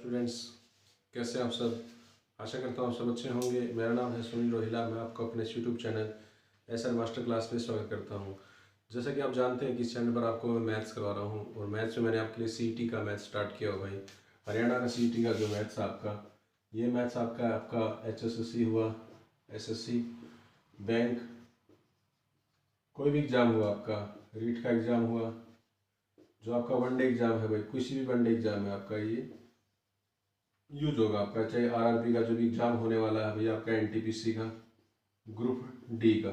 Students, कैसे हैं आप सब। आशा करता हूँ आप सब अच्छे होंगे। मेरा नाम है सुनील रोहिला। मैं आपको अपने YouTube channel SR master class में स्वागत करता हूँ। जैसा कि आप जानते हैं कि इस चैनल पर आपको मैं मैथ्स करवा रहा हूँ और मैथ्स में मैंने आपके लिए सीईटी का मैथ्स स्टार्ट किया हुआ भाई। हरियाणा का सीईटी का जो मैथ्स आपका, ये मैथ्स आपका एचएसएससी हुआ, एसएससी, बैंक, कोई भी एग्ज़ाम हुआ आपका, रीट का एग्ज़ाम हुआ, जो आपका वनडे एग्ज़ाम है भाई, किसी भी वनडे एग्ज़ाम है आपका ये यूज होगा आपका। चाहे आरआरबी का जो भी एग्ज़ाम होने वाला है भैया आपका, एनटीपीसी का, ग्रुप डी का,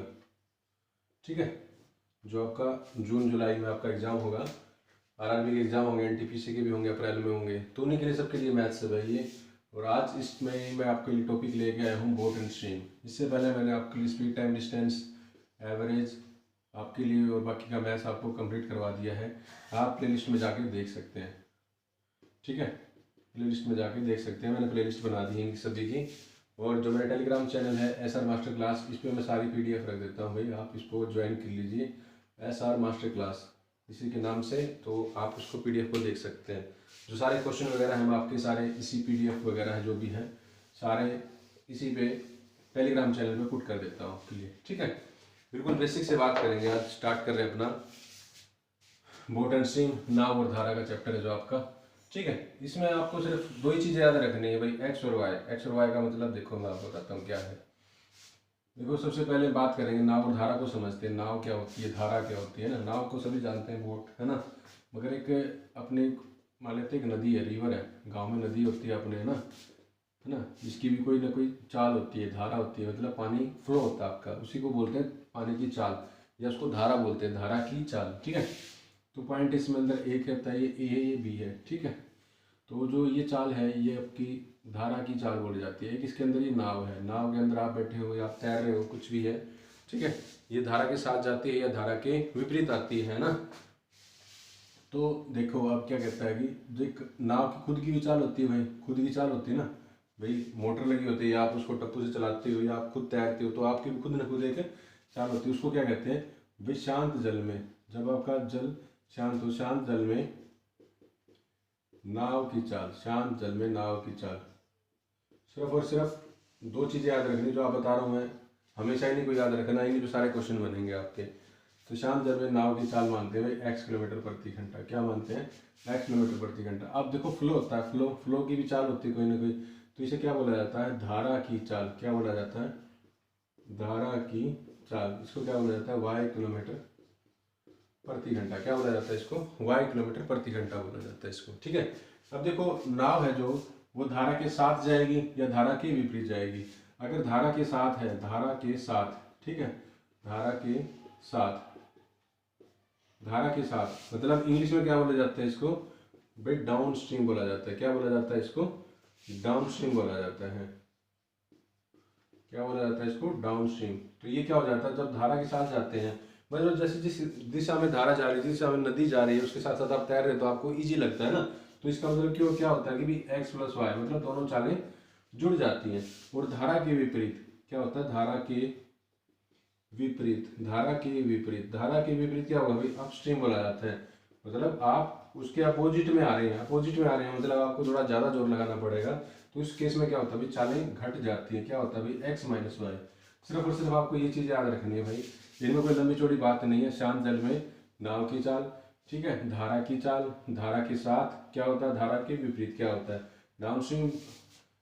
ठीक है, जो आपका जून जुलाई में आपका एग्ज़ाम होगा। आरआरबी के एग्ज़ाम होंगे, एनटीपीसी के भी होंगे, अप्रैल में होंगे, तो उन्हीं के लिए सबके लिए मैथ्स है भाई ये। और आज इसमें मैं आपके लिए टॉपिक लेके आया हूँ बोट एंड स्ट्रीम। इससे पहले मैंने आपके लिए स्पीड, टाइम, डिस्टेंस, एवरेज आपके लिए और बाकी का मैथ्स आपको कंप्लीट करवा दिया है। आप प्लेलिस्ट में जाके देख सकते हैं, ठीक है, प्लेलिस्ट में जाके देख सकते हैं। मैंने प्लेलिस्ट बना दी है इनकी सभी की। और जो मेरा टेलीग्राम चैनल है एसआर मास्टर क्लास, इस पर मैं सारी पीडीएफ रख देता हूँ भाई, आप इसको ज्वाइन कर लीजिए, एसआर मास्टर क्लास इसी के नाम से, तो आप उसको पीडीएफ को देख सकते हैं। जो सारे क्वेश्चन वगैरह हैं, मैं आपके सारे इसी पीडीएफ वगैरह जो भी हैं सारे इसी पे टेलीग्राम चैनल में पुट कर देता हूँ आपके लिए, ठीक है। बिल्कुल बेसिक से बात करेंगे, आज स्टार्ट कर रहे हैं अपना बोट एंड स्ट्रीम, नाव और धारा का चैप्टर है जो आपका, ठीक है। इसमें आपको सिर्फ दो ही चीज़ें याद रखनी है भाई, एक्स और वाई। एक्स और वाई का मतलब देखो मैं आपको बताता हूँ क्या है। देखो सबसे पहले बात करेंगे नाव और धारा को समझते हैं। नाव क्या होती है, धारा क्या होती है ना। नाव को सभी जानते हैं, बोट है ना, मगर एक अपने मान लेते हैं एक नदी है, रिवर है, गाँव में नदी होती है अपने, है ना, जिसकी भी कोई ना कोई चाल होती है, धारा होती है, मतलब पानी फ्लो होता है आपका, उसी को बोलते हैं पानी की चाल, या उसको धारा बोलते हैं, धारा की चाल, ठीक है। तो पॉइंट इसमें अंदर एक रहता है, ये ए है, ये बी है, ठीक है। तो जो ये चाल है ये आपकी धारा की चाल बोली जाती है। एक इसके अंदर ये नाव है, नाव के अंदर आप बैठे हो या आप तैर रहे हो, कुछ भी है, ठीक है। ये धारा के साथ जाती है या धारा के विपरीत आती है ना। तो देखो अब क्या कहता है कि जो एक नाव की खुद की भी चाल होती है भाई, खुद की चाल होती है ना भाई, मोटर लगी होती है या आप उसको टप्पू से चलाते हो या आप खुद तैरते हो, तो आपकी भी खुद न खुद एक चाल होती है। उसको क्या कहते हैं भाई, शांत जल में, जब आपका जल शांत हो, शांत जल में नाव की चाल, शांत जल में नाव की चाल। सिर्फ और सिर्फ दो चीज़ें याद रखनी जो आप बता रहा हूँ मैं, हमेशा ही नहीं कोई याद रखना, ही जो सारे क्वेश्चन बनेंगे आपके। तो शांत जल में नाव की चाल मानते हैं भाई एक्स किलोमीटर प्रति घंटा। क्या मानते हैं, एक्स किलोमीटर प्रति घंटा। अब देखो फ्लो होता है, फ्लो, फ्लो की भी चाल होती है कोई ना कोई, तो इसे क्या बोला जाता है, धारा की चाल। क्या बोला जाता है, धारा की चाल। इसको क्या बोला जाता है, वाई किलोमीटर प्रति घंटा। क्या बोला जाता है इसको, वाई किलोमीटर प्रति घंटा बोला जाता है इसको, ठीक है। अब देखो नाव है जो, वो धारा के साथ जाएगी या धारा के विपरीत जाएगी। अगर धारा के साथ है, धारा के साथ, ठीक है, धारा के साथ, धारा के साथ मतलब इंग्लिश में क्या बोला जाता है इसको भाई, डाउन स्ट्रीम बोला जाता है। क्या बोला जाता है इसको, डाउन स्ट्रीम बोला जाता है। क्या बोला जाता है इसको, डाउन स्ट्रीम। तो ये क्या हो जाता है, जब धारा के साथ जाते हैं, मतलब जैसे जिस दिशा में धारा जा रही है, जिस दिशा में नदी जा रही है, उसके साथ साथ आप तैर रहे हो तो आपको इजी लगता है ना। तो इसका मतलब क्यों, क्या होता है कि भी एक्स प्लस वाई, मतलब दोनों चालें जुड़ जाती हैं। और धारा के विपरीत क्या होता है, धारा के विपरीत, धारा के विपरीत, धारा के विपरीत क्या होगा भाई, अपस्ट्रीम बोला जाता है। मतलब आप उसके अपोजिट में आ रहे हैं, अपोजिट में आ रहे हैं, मतलब आपको थोड़ा ज़्यादा जोर लगाना पड़ेगा। तो इस केस में क्या होता है भाई, चालें घट जाती है। क्या होता है भाई, एक्स माइनस वाई। सिर्फ और सिर्फ आपको ये चीज़ याद रखनी है भाई, इनमें कोई लंबी चौड़ी बात नहीं है। शांत जल में नाव की चाल, ठीक है, धारा की चाल, धारा के साथ क्या होता है, धारा के विपरीत क्या होता है, डाउन स्ट्रीम,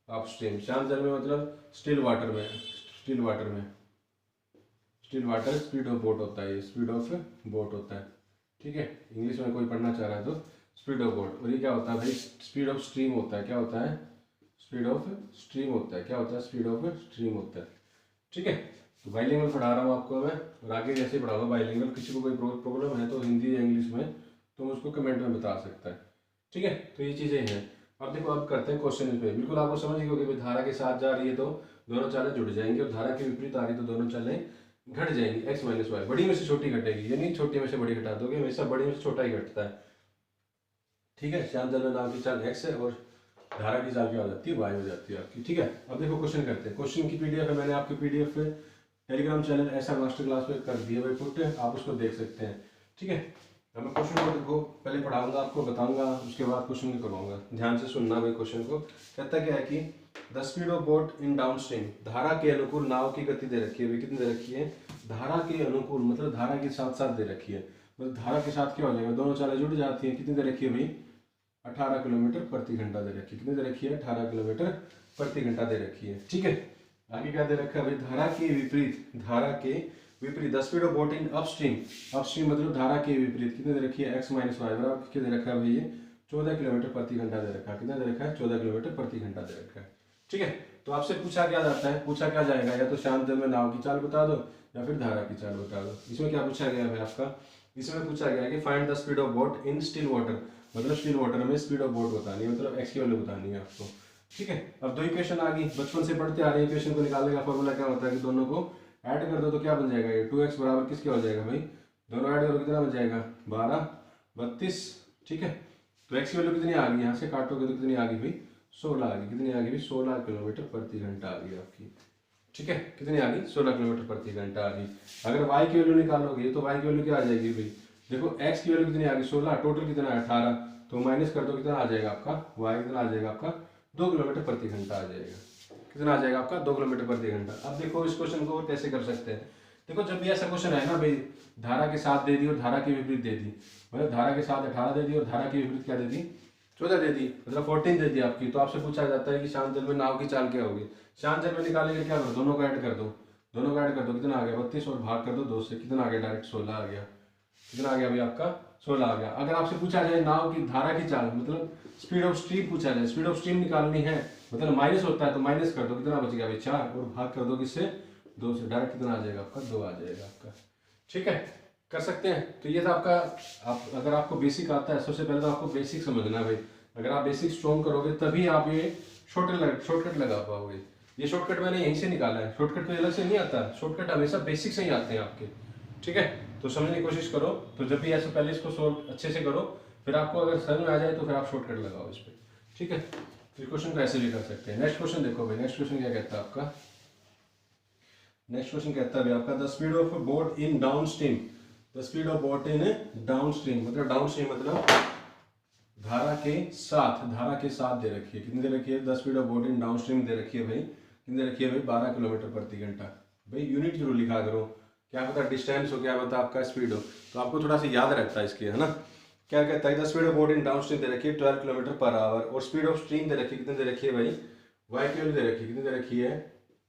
अपस्ट्रीम। शांत जल में मतलब स्टिल वाटर में, स्टिल वाटर में, still water speed of boat होता है, ये स्पीड ऑफ बोट होता है, ठीक है। इंग्लिश में कोई पढ़ना चाह रहा है तो स्पीड ऑफ बोट। और ये क्या होता है भाई, स्पीड ऑफ स्ट्रीम होता है। क्या होता है, स्पीड ऑफ स्ट्रीम होता है। क्या होता है, स्पीड ऑफ स्ट्रीम होता है, ठीक है। तो बाइलिंगुअल पढ़ा रहा हूँ आपको मैं, और आगे जैसे पढ़ाऊंगा बाइलिंगुअल। किसी को कोई प्रॉब्लम है तो हिंदी या इंग्लिश में तो उसको कमेंट में बता सकता है, ठीक है। तो ये चीज़ें हैं। अब देखो अब करते हैं क्वेश्चन पे। बिल्कुल आपको समझ गए होंगे, धारा के साथ जा रही है तो दोनों चालें जुड़ जाएंगी, और धारा के विपरीत आ रही है तो दोनों चालें घट जाएंगी, एक्स माइनस वाई। बड़ी में से छोटी घटेगी, यानी छोटी में से बड़ी घटा दोगे, हमेशा बड़ी में से छोटा ही घटता है, ठीक है। शांत जल में नाव की चाल एक्स है और धारा की चाल क्या हो जाती है, वाई हो जाती है आपकी, ठीक है। अब देखो क्वेश्चन करते हैं। क्वेश्चन की पीडीएफ है, मैंने आपकी PDF Telegram channel SR master class पे कर दिया भाई पुट, आप उसको देख सकते हैं, ठीक है। अब मैं क्वेश्चन को देखो पहले पढ़ाऊंगा, आपको बताऊंगा, उसके बाद क्वेश्चन को करवाऊंगा। ध्यान से सुनना भाई क्वेश्चन को। कहता क्या है कि the speed of boat in down stream, धारा के अनुकूल नाव की गति दे रखी है भाई। कितनी दे रखी है? धारा के अनुकूल, मतलब धारा के साथ साथ दे रखी है। मतलब धारा के साथ क्या हो जाएगा, दोनों चालें जुड़ जाती है। कितनी दे रखी है भाई? 18 किलोमीटर प्रति घंटा दे रखी है। कितनी दे रखी है? 18 किलोमीटर प्रति घंटा दे रखी है। ठीक है, आगे क्या दे रखा है भाई? धारा के विपरीत, धारा के विपरीत the speed of boat in upstream, upstream मतलब धारा के विपरीत कितने दे रखी है? x माइनस वाई बराबर क्या दे रखा है भाई? ये 14 किलोमीटर प्रति घंटा दे रखा है। कितना दे रखा है? 14 किलोमीटर प्रति घंटा दे रखा है। ठीक है, तो आपसे पूछा क्या जाता है, पूछा क्या जाएगा, या तो शांत जल में नाव की चाल बता दो या फिर धारा की चाल बता दो। इसमें क्या पूछा गया है आपका? इसमें पूछा गया है कि find the speed of boat in still water, मतलब स्टिल वाटर में स्पीड ऑफ बोट बतानी है, मतलब x की वैल्यू बतानी है आपको। ठीक है, अब दो इक्वेशन आ गई, बचपन से पढ़ते आ रहे हैं। इक्वेशन को निकालने का फॉर्मूला क्या होता है कि दोनों को ऐड कर दो तो क्या बन जाएगा? ये 2x बराबर किसके हो जाएगा भाई? दोनों ऐड करो कितना बन जाएगा? 12 32। ठीक है, तो x की वैल्यू कितनी आ गई? यहाँ से काटोगे तो कितनी आ गई भाई? 16 आ गई। कितनी आ गई भाई? 16 किलोमीटर प्रति घंटा आ गई आपकी। ठीक है, कितनी आ गई? 16 किलोमीटर प्रति घंटा आ गई। अगर y की वैल्यू निकालोगे तो y की वैल्यू क्या आ जाएगी भाई? देखो x की वैल्यू कितनी आ गई? 16, टोटल कितना है? 18, तो माइनस कर दो कितना आ जाएगा आपका? y कितना आ जाएगा आपका? 2 किलोमीटर प्रति घंटा आ जाएगा। कितना आ जाएगा आपका? 2 किलोमीटर प्रति घंटा। अब देखो इस क्वेश्चन को कैसे कर सकते हैं। देखो जब भी ऐसा क्वेश्चन है ना भाई, धारा के साथ दे दी और धारा के विपरीत दे दी, मतलब धारा के साथ 18 दे दी और धारा के विपरीत क्या दे दी? 14 दे दी, मतलब 14 दे दी आपकी। तो आपसे पूछा जाता है कि शांत जल में नाव की चाल क्या होगी। शांत जल में निकालेंगे क्या करो? दोनों को ऐड कर दो, दोनों को ऐड कर दो। कितना आ गया? 32 और भाग कर दो 2 से, कितना आ गया? डायरेक्ट 16 आ गया। कितना आ गया भाई आपका? 16 आ गया। अगर आपसे पूछा जाए नाव की धारा की चाल, मतलब स्पीड ऑफ स्ट्रीम पूछा जाए, स्पीड ऑफ स्ट्रीम निकालनी है, मतलब माइनस होता है तो माइनस कर दो, कितना बच गया भाई? 4, और भाग कर दो किससे? 2 से, डायरेक्ट कितना आ जाएगा आपका? 2 आ जाएगा आपका। ठीक है, कर सकते हैं। तो ये था आपका, अगर आपको बेसिक आता है, सबसे पहले तो आपको बेसिक समझना है भाई। अगर आप बेसिक स्ट्रॉन्ग करोगे तभी आप ये शॉर्टकट लगा पाओगे। ये शॉर्टकट मैंने यहीं से निकाला है, शॉर्टकट कोई अलग से नहीं आता, शॉर्टकट हमेशा बेसिक से ही आते हैं आपके। ठीक है, तो समझने की कोशिश करो। तो जब भी ऐसे पहले इसको सोल्व अच्छे से करो, फिर आपको अगर समझ में आ जाए तो फिर आप शॉर्टकट लगाओ इस पर। ठीक है, तो क्वेश्चन को ऐसे भी कर सकते हैं। नेक्स्ट क्वेश्चन देखो भाई, नेक्स्ट क्वेश्चन क्या कहता है आपका? नेक्स्ट क्वेश्चन कहता है भाई आपका the speed of boat in down stream, the speed of boat in down stream, मतलब डाउन स्ट्रीम मतलब धारा के साथ, धारा के साथ दे रखी है। कितनी दे रखी है? The speed of boat in downstream दे रखी है भाई। कितनी दे रखी है भाई? 12 किलोमीटर प्रति घंटा। भाई यूनिट जरूर लिखा करो, क्या पता डिस्टेंस हो, क्या पता आपका स्पीड हो, तो आपको थोड़ा सा याद रहता है इसके, है ना। क्या कहता है? The speed of boat in downstream दे रखी है 12 किलोमीटर पर आवर, और स्पीड ऑफ स्ट्रीम दे रखी है, कितनी दे रखी है भाई? वाई की वैल्यू दे रखी है, कितनी दे रखी है?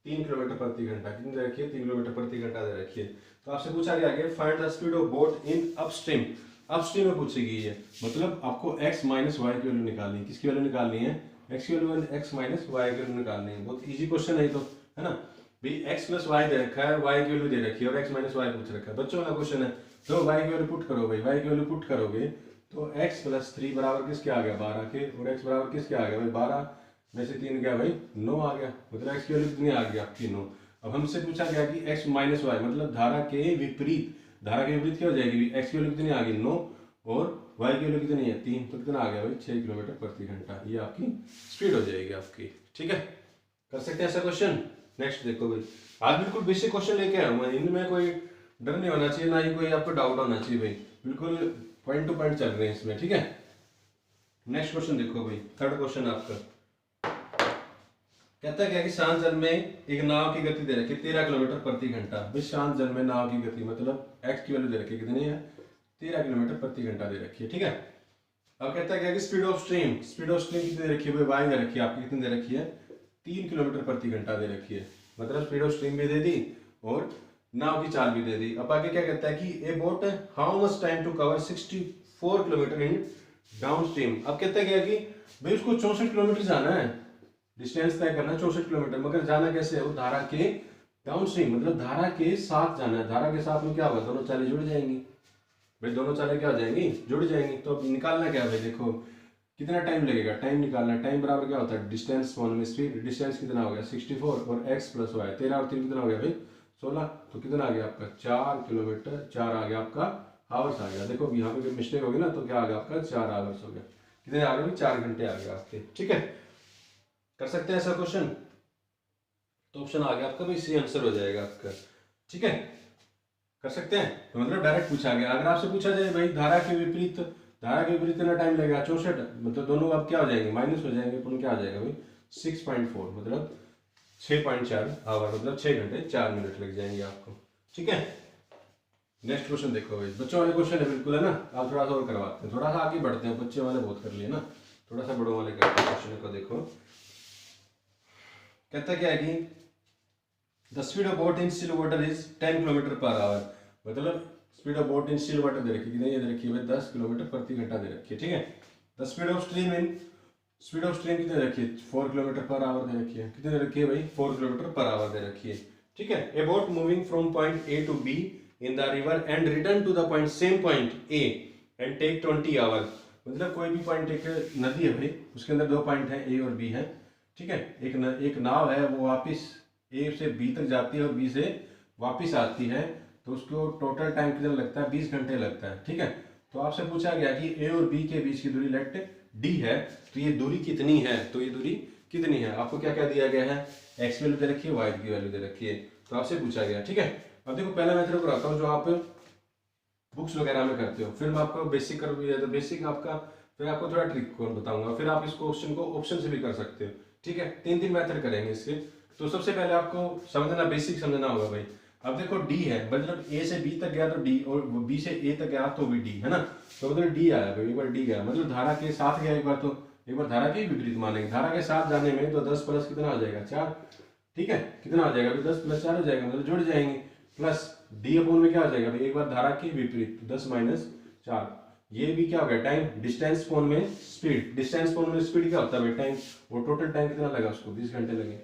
3 किलोमीटर प्रति घंटा। कितनी दे रखी है? 3 किलोमीटर प्रति घंटा दे रखी है। तो आपसे पूछा गया कि find the speed of boat in upstream, upstream में पूछेगी ये, मतलब आपको x माइनस वाई की वैल्यू निकालनी है। किसकी वैल्यू निकालनी है? x की वैल्यू, x माइनस वाई की वैल्यू निकालनी है। बहुत इजी क्वेश्चन है तो, है ना भाई। x प्लस वाई दे रखा है, y की वैल्यू दे रखी है, और x माइनस वाई पूछ रखा है, बच्चों वाला क्वेश्चन है। तो y की वैल्यू पुट करो भाई, y की वैल्यू पुट करोगे तो x प्लस 3 बराबर किसके आ गया? 12 के, और x बराबर किसके आ गया भाई? 12 में से 3 गया भाई 9 आ गया, मतलब x की वैल्यू कितनी आ गई आपकी? 9। अब हमसे पूछा गया कि x माइनस वाई मतलब धारा के विपरीत, धारा के विपरीत क्या हो जाएगी? x की वैल्यू कितनी आ गई? 9, और y की वैल्यू कितनी है? 3, तो कितना आ गया भाई? 6 किलोमीटर प्रति घंटा। ये आपकी स्पीड हो जाएगी आपकी। ठीक है, कर सकते हैं ऐसा क्वेश्चन। नेक्स्ट देखो भाई, आज बिल्कुल बेसिक क्वेश्चन लेके आया हूँ, इनमें कोई डर नहीं होना चाहिए, ना ही कोई आपको डाउट होना चाहिए भाई, बिल्कुल पॉइंट टू पॉइंट चल रहे हैं इसमें। ठीक है, नेक्स्ट क्वेश्चन देखो भाई, थर्ड क्वेश्चन आपका कहता है कि शांत जल में एक नाव की गति दे रखी है 13 किलोमीटर प्रति घंटा। भाई शांत जल में नाव की गति मतलब x की वैल्यू दे रखी है, कितनी है? 13 किलोमीटर प्रति घंटा दे रखी है। ठीक है, अब कहता है कि speed of stream, speed of stream कितनी दे रखी है भाई? y दे रखी है आपकी, कितनी दे रखी है? 3 किलोमीटर प्रति घंटा दे रखी है, मतलब स्पीड ऑफ स्ट्रीम भी दे दी और नाव की चाल भी दे दी। अब आगे क्या कहता है कि a boat how much time to cover 64 kilometre in downstream. अब कहता है क्या कि भाई उसको 64 किलोमीटर जाना है, डिस्टेंस तय करना 64 किलोमीटर, मगर जाना कैसे है? वो धारा के डाउन स्ट्रीम मतलब धारा के साथ जाना है। धारा के साथ में क्या होगा? दोनों चालें जुड़ जाएंगी भाई, दोनों चालें क्या हो जाएंगी? जुड़ जाएंगी। तो अब निकालना क्या है भाई? देखो कितना टाइम लगेगा, टाइम निकालना। टाइम बराबर क्या होता है? डिस्टेंस में स्पीड, डिस्टेंस कितना हो गया? 64, और x प्लस वाई 13 और 3 कितना हो गया भाई? 16। तो कितना आ गया आपका? 4 किलोमीटर, 4 आ गया आपका आवर्स आ गया। देखो यहाँ पे मिस्टेक होगी ना, तो क्या आ गया आपका? 4 आवर्स हो गया। कितने आ गए? 4 घंटे आ गए आपके। ठीक है, कर सकते हैं ऐसा क्वेश्चन। तो ऑप्शन आ गया आपका भाई, सी आंसर हो जाएगा आपका। ठीक है, कर सकते हैं। तो मतलब डायरेक्ट पूछा गया। अगर आपसे पूछा जाए भाई धारा के विपरीत कितना टाइम लगेगा 64, मतलब दोनों अब क्या हो जाएंगे, माइनस हो जाएंगे, पुनः क्या आ जाएगा भाई 6.4, मतलब 6.4 आवर, मतलब 6 घंटे 4 मिनट लग जाएंगे आपको। ठीक है, नेक्स्ट क्वेश्चन देखो भाई, बच्चों वाले क्वेश्चन है बिल्कुल, है ना। आप थोड़ा सा और करवाते हैं, थोड़ा सा आगे बढ़ते हैं, बच्चे वाले बहुत कर लिए ना, थोड़ा सा बड़ों वाले करते हैं। क्वेश्चन को देखो, कहता क्या है कि the speed of boat in still water is 10 kilometre per hour, मतलब speed of boat in still water दे रखी कितनी, ये दे रखी है 10 किलोमीटर प्रति घंटा दे रखी है। ठीक है, द स्पीड ऑफ स्ट्रीम कितनी दे रखी है, 4 किलोमीटर पर आवर दे रखी है। कितनी दे रखी है भाई, 4 किलोमीटर पर आवर दे रखी है। ठीक है, a boat moving from point A to B in the river and return to the point same point A and take 20 hour, मतलब कोई भी पॉइंट, एक नदी है भाई, उसके अंदर 2 पॉइंट है ए और बी है। ठीक है, एक नाव है, वो वापस ए से बी तक जाती है और बी से वापस आती है, तो उसको टोटल टाइम कितना लगता है, 20 घंटे लगता है। ठीक है, तो आपसे पूछा गया कि ए और बी के बीच की दूरी लेट डी है, तो ये दूरी कितनी है, तो ये दूरी कितनी है, आपको क्या क्या दिया गया है, एक्स वैल्यू दे रखी है, वाई की वैल्यू दे रखी है, तो आपसे पूछा गया। ठीक है, अब देखो पहला मेथड कराता हूँ जो आप बुक्स वगैरह में करते हो, फिर मैं आपको बेसिक कर दिया, तो बेसिक आपका, फिर आपको थोड़ा ट्रिक को बताऊंगा, फिर आप इस क्वेश्चन को ऑप्शन से भी कर सकते हो। ठीक है, 3 मेथड करेंगे इसके। तो सबसे पहले आपको समझना, बेसिक समझना होगा भाई। अब देखो डी है, मतलब ए से बी तक गया तो डी, और बी से ए तक गया तो भी डी, है ना। तो मतलब डी आया भाई, एक बार डी गया, मतलब धारा के साथ गया एक बार, तो एक बार धारा के विपरीत मानेंगे। धारा के साथ जाने में तो 10 प्लस कितना आ जाएगा, 4। ठीक है, कितना आ जाएगा भाई, 10 प्लस 4 हो जाएगा, मतलब जुड़ जाएंगे। प्लस डी अपोन में क्या आ जाएगा भाई, एक बार धारा के विपरीत, 10 माइनस 4, ये भी क्या हो गया, टाइम, डिस्टेंस फोन में स्पीड, डिस्टेंस फोन में स्पीड क्या होता है भाई, टाइम, और टोटल टाइम कितना लगा उसको, 20 घंटे लगे,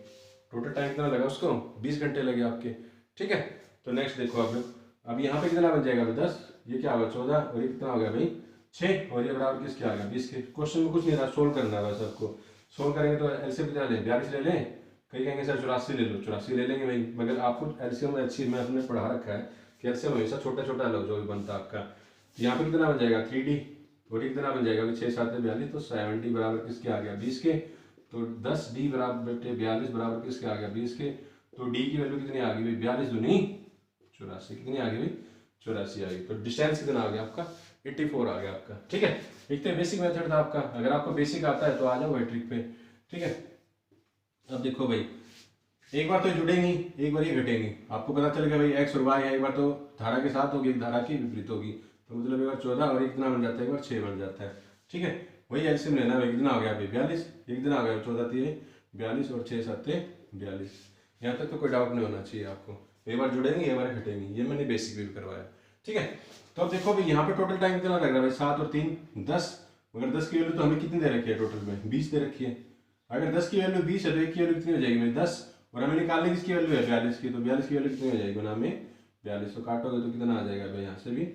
टोटल टाइम कितना लगा उसको, 20 घंटे लगे आपके। ठीक है, तो नेक्स्ट देखो अब यहाँ पे कितना बन जाएगा भाई, 10, ये क्या होगा 14, और ये कितना हो गया भाई 6, और ये बराबर किसके आ गया 20 के। क्वेश्चन में कुछ नहीं था, सोल्व करना है बस आपको। सोल्व करेंगे तो एलसीएम कितना लें, 42 ले लें, कई कहेंगे सर 84 ले लो, 84 ले लेंगे भाई, मगर आपको एलसीएम अच्छी में आपने पढ़ा रखा है कि एलसीएम हमेशा छोटा छोटा लो जो भी बनता है आपका। तो यहाँ पे कितना बन जाएगा 3D, और ये कितना बन जाएगा 6 7 42, तो 70 बराबर किसके आ गया 20 के। तो 10D बराबर 42 बराबर किसके आ गया 20 के। तो डी की वैल्यू कितनी आ गई भाई, 42 दूनी 84, कितनी आ गई भाई 84 आ गई। तो डिस्टेंस कितना आ गया आपका 84 आ गया आपका। ठीक है, एक तो बेसिक मेथड था आपका, अगर आपको बेसिक आता है तो आ जाओ भाई ट्रिक पे। ठीक है, अब देखो भाई, एक बार तो जुड़ेंगी, एक बार ही घटेंगी, आपको पता चल गया भाई एक्स और वाई है, एक बार तो धारा के साथ होगी, एक धारा की विपरीत होगी, तो मतलब एक बार 14 और एक कितना बन जाता है, एक बार 6 बन जाता है। ठीक है, वही एलसीएम लेना है, एक दिन आ गया भाई 42, एक दिन आ गया 14 3 42 और 6 7 42। यहाँ तक तो कोई डाउट नहीं होना चाहिए आपको, एक बार जुड़ेंगे एक बार घटेंगी, ये मैंने बेसिक भी करवाया। ठीक है, तो अब देखो भाई यहाँ पे टोटल टाइम कितना लग रहा है भाई, 7 और 3 10, मगर 10 की वैल्यू तो हमें कितनी दे रखी है टोटल में, 20 दे रखी है। अगर 10 की वैल्यू 20 है तो एक की वैल्यू कितनी हो जाएगी भाई 10, और हमें निकालने किसकी वैल्यू है 42 की, तो 42 की वैल्यू कितनी हो जाएगी गुना में 42, तो काटोगे तो कितना आ जाएगा भाई, यहाँ से भी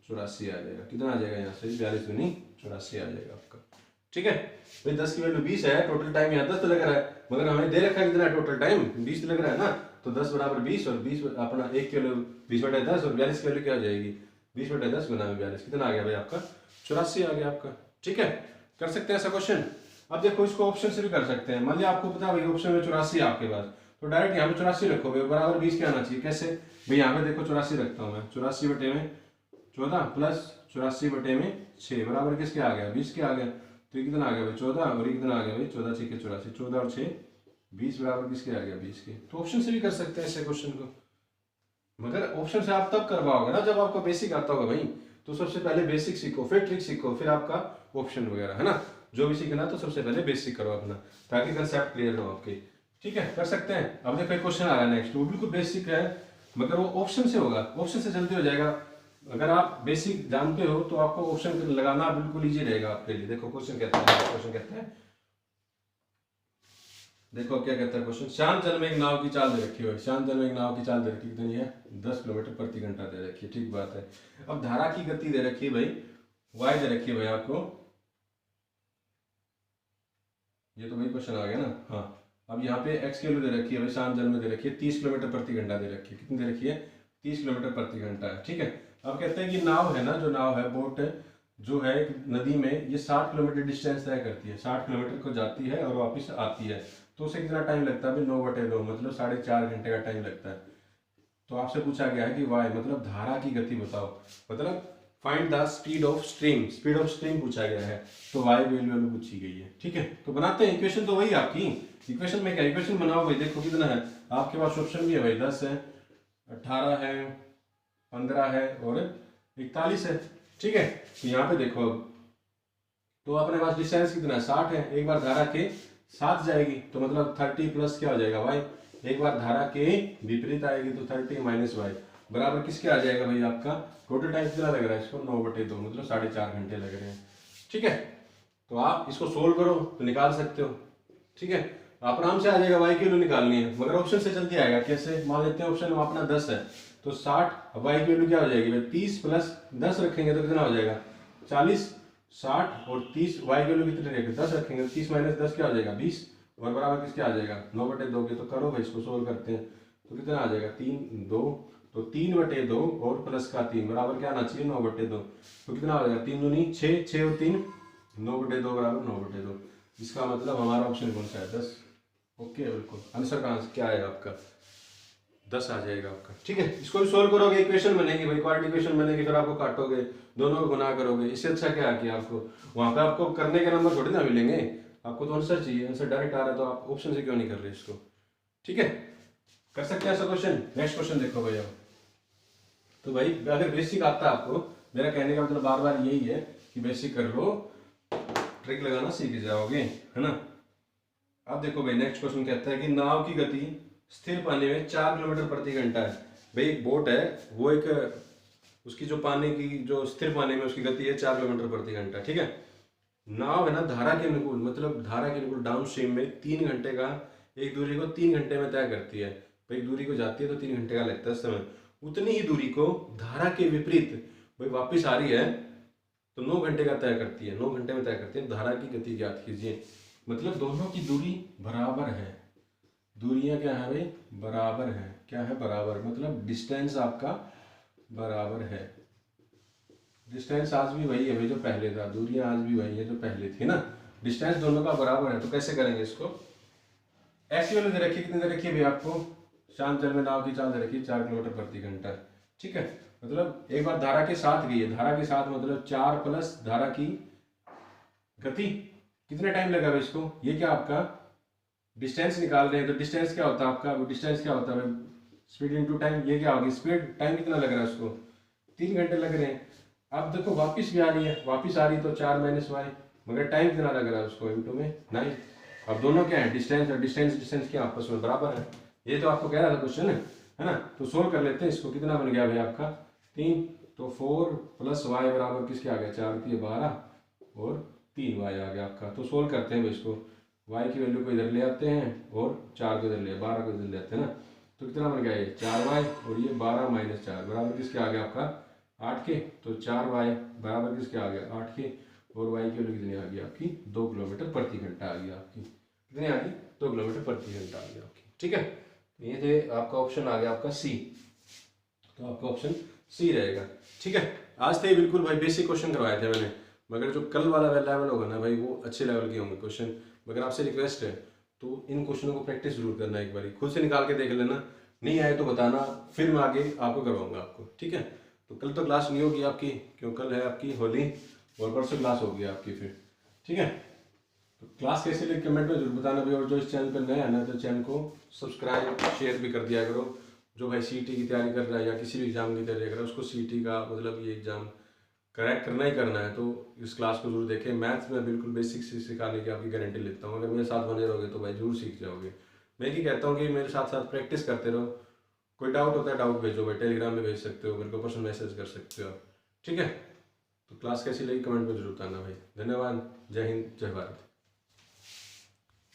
84 आ जाएगा, कितना आ जाएगा यहाँ से 42 दूनी 84 आ जाएगा आपका। ठीक है भाई, 10 की वैल्यू 20 है, टोटल टाइम यहाँ 10 तो लग रहा है, मगर हमें दे रखा है कितना टोटल टाइम 20 लग रहा है ना, तो 10 बराबर 20, और 20 अपना एक की वैल्यू 20/10, और 42 की वैल्यू क्या आ जाएगी 20/10 गुना में 42, कितना आ गया भाई आपका 84 आ गया आपका। ठीक है, कर सकते हैं ऐसा क्वेश्चन। अब देखो इसको ऑप्शन से भी कर सकते हैं, मान लिया आपको पता भाई ऑप्शन में 84 आपके पास, तो डायरेक्ट यहाँ पे 84 रखो भाई, बराबर 20 क्या आना चाहिए, कैसे भाई, यहाँ पे देखो 84 रखता हूँ मैं, 84 बटे में 14 प्लस 84 बटे में 6 बराबर किसके आ गया 20 के आ गया। तो ये कितना आ गया भाई 14, और ये कितना आ गया भाई 14 6 के 84, 14 और 6 20 बराबर किसके आ गया 20 के। तो ऑप्शन से भी कर सकते हैं ऐसे क्वेश्चन को, मगर ऑप्शन से आप तब करवाओगे ना जब आपको बेसिक आता होगा भाई, तो सबसे पहले बेसिक सीखो, फिर ट्रिक सीखो, फिर आपका ऑप्शन वगैरह, है ना। जो भी सीखना तो सबसे पहले बेसिक करो अपना, ताकि कंसेप्ट क्लियर हो आपके। ठीक है, कर सकते हैं। अब देखो एक क्वेश्चन आ रहा है नेक्स्ट, वो बिल्कुल बेसिक है, मगर वो ऑप्शन से होगा, ऑप्शन से जल्दी हो जाएगा। अगर आप बेसिक जानते हो तो आपको ऑप्शन लगाना बिल्कुल ईजी रहेगा आपके लिए। देखो क्वेश्चन कहता है, क्वेश्चन कहता है, देखो क्या कहता है क्वेश्चन, शांत जल में एक नाव की चाल दे रखी है, शांत जल में एक नाव की चाल दे रखी कितनी है 10 किलोमीटर प्रति घंटा दे रखी है, ठीक बात है। अब धारा की गति दे रखी है भाई, वाई दे रखी है भाई आपको, ये तो वही क्वेश्चन आ गया ना। हाँ, अब यहाँ पे एक्स की वैल्यू दे रखी है भाई, शांत जल में दे रखी है 30 किलोमीटर प्रति घंटा दे रखी है, कितनी दे रखी है 30 किलोमीटर प्रति घंटा है। ठीक है, अब कहते हैं कि नाव है ना, जो नाव है बोट जो है नदी में, ये 60 किलोमीटर डिस्टेंस तय करती है, 60 किलोमीटर को जाती है और वापस आती है, तो उसे कितना टाइम लगता है भाई 9/2, मतलब 4.5 घंटे का टाइम लगता है। तो आपसे पूछा गया है कि वाई मतलब धारा की गति बताओ, मतलब find the speed of stream पूछा गया है, तो वाई वैल्यू पूछी गई है। ठीक है, तो बनाते हैं इक्वेशन। तो वही आपकी इक्वेशन में क्या इक्वेशन बनाओ भाई, देखो कितना है आपके पास ऑप्शन भी है भाई, 10 है, 18 है, 15 है और 41 है। ठीक है, तो यहाँ पे देखो अब, तो अपने पास डिस्टेंस कितना है 60 है, एक बार धारा के साथ जाएगी तो मतलब 30 प्लस क्या हो जाएगा वाई, एक बार धारा के विपरीत आएगी तो 30 माइनस वाई बराबर किसके आ जाएगा भाई आपका, टोटल टाइम कितना लग रहा है इसको 9/2 मतलब 4.5 घंटे लग रहे हैं। ठीक है, तो आप इसको सोल्व करो तो निकाल सकते हो। ठीक है, आप आराम से आ जाएगा, वाई की वैल्यू निकालनी है मगर ऑप्शन से जल्दी आएगा। कैसे, मान लेते हैं ऑप्शन में अपना 10 है तो 60, वाई की वैल्यू क्या हो जाएगी भाई 30 प्लस 10 रखेंगे तो कितना हो जाएगा 40, 60 और 30, वाई की वैल्यू कितने रखेंगे 10 रखेंगे, 30 माइनस 10 क्या हो जाएगा 20 और बराबर किसके आ जाएगा 9/2 के। तो करो भाई इसको सोल्व करते हैं तो कितना आ जाएगा 3 2, तो 3/2 और प्लस का 3 बराबर क्या आना चाहिए 9/2, तो कितना हो जाएगा 3 दूनी 6, 6 और 3 9/2 बराबर 9/2। इसका मतलब हमारा ऑप्शन कौन सा है 10। ओके, बिल्कुल आंसर का आंसर क्या आएगा आपका 10 आ जाएगा आपका। ठीक है, इसको भी सोल्व करोगे इक्वेशन बनेगी भाई, क्वाड्रेटिक इक्वेशन बनेगी, फिर आपको काटोगे, दोनों को गुना करोगे। इससे अच्छा क्या है कि आपको वहां पे आपको करने के नंबर थोड़ी ना मिलेंगे, आपको तो आंसर चाहिए, आंसर डायरेक्ट आ रहा है तो आप ऑप्शन से क्यों नहीं कर रहे इसको। ठीक है, कर सकते हैं ऐसा क्वेश्चन। नेक्स्ट क्वेश्चन देखो भैया, तो भाई अगर बेसिक आता है आपको, मेरा कहने का मतलब बार बार यही है कि बेसिक कर लो, ट्रिक लगाना सीख जाओगे, है ना। अब देखो भाई नेक्स्ट क्वेश्चन कहता है कि नाव की गति स्थिर पानी में 4 किलोमीटर प्रति घंटा है। भाई एक बोट है, वो एक उसकी जो पानी की जो स्थिर पानी में उसकी गति है 4 किलोमीटर प्रति घंटा। ठीक है, नाव है ना धारा के अनुकूल, मतलब धारा के अनुकूल डाउन स्ट्रीम में 3 घंटे का, एक दूरी को 3 घंटे में तय करती है। भाई दूरी को जाती है तो 3 घंटे का लगता है समय, उतनी ही दूरी को धारा के विपरीत भाई वापिस आ रही है तो 9 घंटे का तय करती है, 9 घंटे में तय करती है। धारा की गति ज्ञात कीजिए, मतलब दोनों की दूरी बराबर है, दूरियां क्या है भाई बराबर है, क्या है बराबर, मतलब डिस्टेंस आपका बराबर है। डिस्टेंस आज भी वही है भाई जो पहले था, दूरियां आज भी वही है जो पहले थी ना, डिस्टेंस दोनों का बराबर है। तो कैसे करेंगे इसको, ऐसी वाली दे रखिए, कितनी दे रखी है भाई आपको, शांत जल में नाव की चाल दे रखी 4 किलोमीटर प्रति घंटा। ठीक है, मतलब एक बार धारा के साथ गई है, धारा के साथ मतलब 4 प्लस धारा की गति, कितने टाइम लगा भाई इसको, ये क्या आपका डिस्टेंस निकाल रहे हैं, तो डिस्टेंस क्या होता है आपका, वो डिस्टेंस क्या होता है भाई स्पीड इनटू टाइम, ये क्या होगी स्पीड, टाइम कितना लग रहा है उसको 3 घंटे लग रहे हैं। अब देखो वापिस भी आ रही है, वापिस आ रही है तो 4 माइनस वाई, मगर टाइम कितना लग रहा है उसको इनटू में 9। अब दोनों क्या है डिस्टेंस और डिस्टेंस क्या आपस में बराबर है, ये तो आपको कह रहा था क्वेश्चन है ना। तो सोल्व कर लेते हैं इसको, कितना बन गया भाई आपका 3, तो 4 प्लस वाई बराबर किसके आ गया 4 की 12 और 3 वाई आ गया आपका। तो सोल्व करते हैं भाई इसको, y की वैल्यू को इधर ले आते हैं और 4 को इधर ले 12 को इधर ले आते हैं ना, तो कितना बन गया ये 4y और ये 12 माइनस 4 बराबर किसके आ गया आपका 8 के, तो 4y बराबर किसके आ गया 8 के, और y की वैल्यू कितनी आ गई आपकी 2 किलोमीटर प्रति घंटा आ गई आपकी, कितनी आ गई 2 किलोमीटर प्रति घंटा आ गया आपकी। ठीक है, ये थे आपका ऑप्शन आ गया आपका सी, तो आपका ऑप्शन सी रहेगा। ठीक है, आज थे बिल्कुल भाई बेसिक क्वेश्चन करवाए थे मैंने, मगर जो कल वाला लेवल होगा ना भाई वो अच्छे लेवल के होंगे क्वेश्चन, मगर आपसे रिक्वेस्ट है तो इन क्वेश्चनों को प्रैक्टिस जरूर करना, एक बार खुद से निकाल के देख लेना, नहीं आए तो बताना, फिर मैं आगे आपको करवाऊंगा आपको। ठीक है, तो कल तो क्लास नहीं होगी आपकी, क्यों कल है आपकी होली और परसों क्लास होगी आपकी फिर। ठीक है, तो क्लास कैसे लगी कमेंट में जरूर बताना भाई, और जो इस चैनल पर नया है ना तो चैनल को सब्सक्राइब शेयर भी कर दिया करो। जो भाई सीईटी की तैयारी कर रहा है या किसी भी एग्जाम की तैयारी कर रहा है उसको सीईटी का मतलब ये एग्जाम क्रैक करना ही करना है, तो इस क्लास को जरूर देखें। मैथ्स में बिल्कुल बेसिक से सिखाने की आपकी गारंटी लेता हूँ, अगर मेरे साथ बने रहोगे तो भाई जरूर सीख जाओगे। मैं ये कहता हूँ कि मेरे साथ साथ प्रैक्टिस करते रहो, कोई डाउट होता है डाउट भेजो भाई, टेलीग्राम में भेज सकते हो, मेरे को पर्सनल मैसेज कर सकते हो आप। ठीक है, तो क्लास कैसी लगी कमेंट में जरूर बताना भाई। धन्यवाद, जय हिंद, जय भारत।